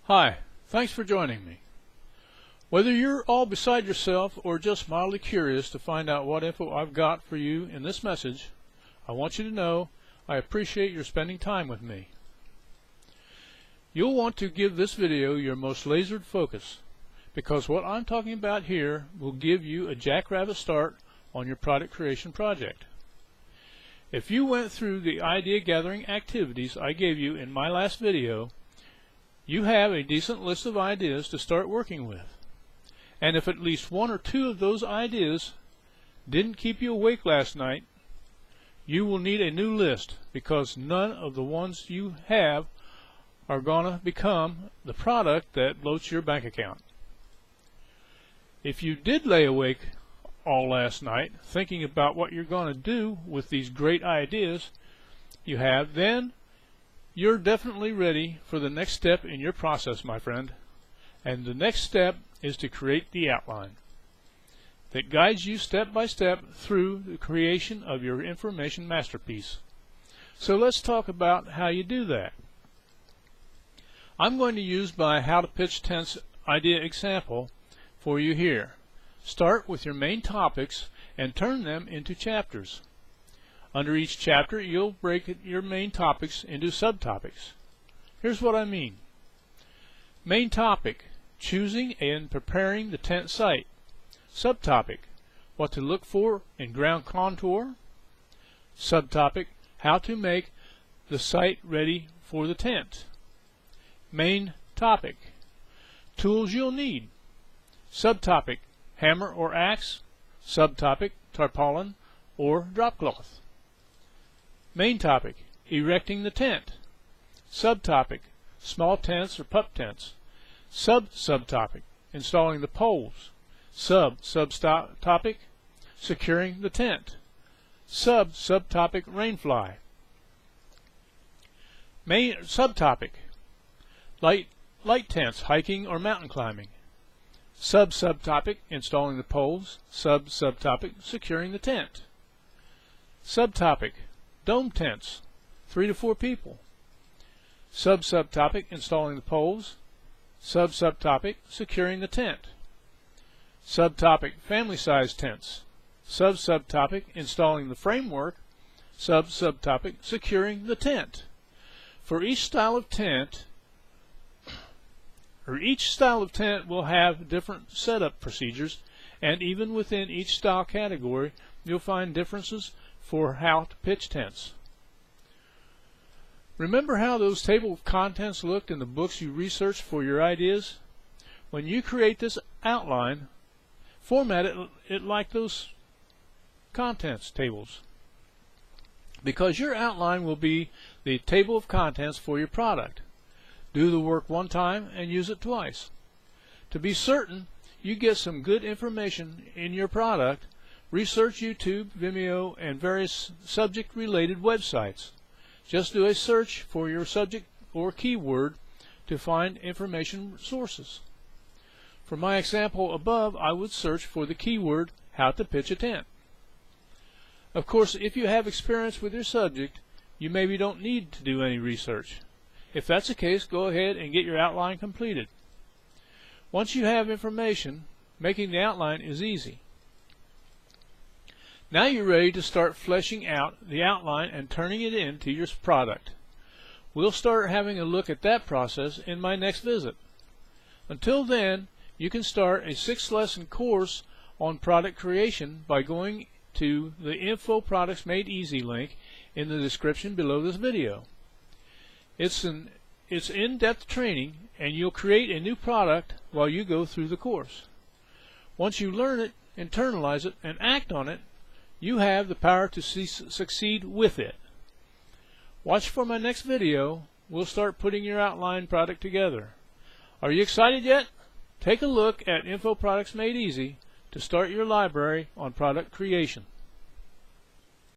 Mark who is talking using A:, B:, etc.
A: Hi, thanks for joining me. Whether you're all beside yourself or just mildly curious to find out what info I've got for you in this message, I want you to know I appreciate your spending time with me. You'll want to give this video your most lasered focus, because what I'm talking about here will give you a jackrabbit start on your product creation project. If you went through the idea gathering activities I gave you in my last video, you have a decent list of ideas to start working with. And if at least one or two of those ideas didn't keep you awake last night, you will need a new list, because none of the ones you have are going to become the product that bloats your bank account. If you did lay awake all last night thinking about what you're going to do with these great ideas you have, then you're definitely ready for the next step in your process, my friend. And the next step is to create the outline that guides you step by step through the creation of your information masterpiece. So let's talk about how you do that. I'm going to use my How to Pitch Tents idea example for you here. Start with your main topics and turn them into chapters. Under each chapter, you'll break your main topics into subtopics. Here's what I mean. Main topic: choosing and preparing the tent site. Subtopic: what to look for in ground contour. Subtopic: how to make the site ready for the tent. Main topic: tools you'll need. Subtopic: hammer or axe. Subtopic: tarpaulin or drop cloth. Main topic: erecting the tent. Subtopic: small tents or pup tents. Subtopic: installing the poles. Subtopic: securing the tent. Subtopic: rainfly. Main subtopic: light tents, hiking or mountain climbing. Subtopic: installing the poles. Subtopic: securing the tent. Subtopic: dome tents, 3 to 4 people. Subtopic: installing the poles. Subtopic: securing the tent. Subtopic: family-sized tents. Subtopic: installing the framework. Subtopic: securing the tent. For each style of tent, will have different setup procedures, and even within each style category, you'll find differences for how to pitch tents. Remember how those table of contents looked in the books you researched for your ideas? When you create this outline, format it like those contents tables, because your outline will be the table of contents for your product. Do the work one time and use it twice. To be certain you get some good information in your product, research YouTube, Vimeo, and various subject-related websites. Just do a search for your subject or keyword to find information sources. For my example above, I would search for the keyword how to pitch a tent. Of course, if you have experience with your subject, you maybe don't need to do any research. If that's the case, go ahead and get your outline completed. Once you have information, making the outline is easy. Now you're ready to start fleshing out the outline and turning it into your product. We'll start having a look at that process in my next visit. Until then, you can start a 6-lesson course on product creation by going to the Info Products Made Easy link in the description below this video. It's in-depth training, and you'll create a new product while you go through the course. Once you learn it, internalize it, and act on it, you have the power to succeed with it. Watch for my next video. We'll start putting your outline product together. Are you excited yet? Take a look at Info Products Made Easy to start your library on product creation.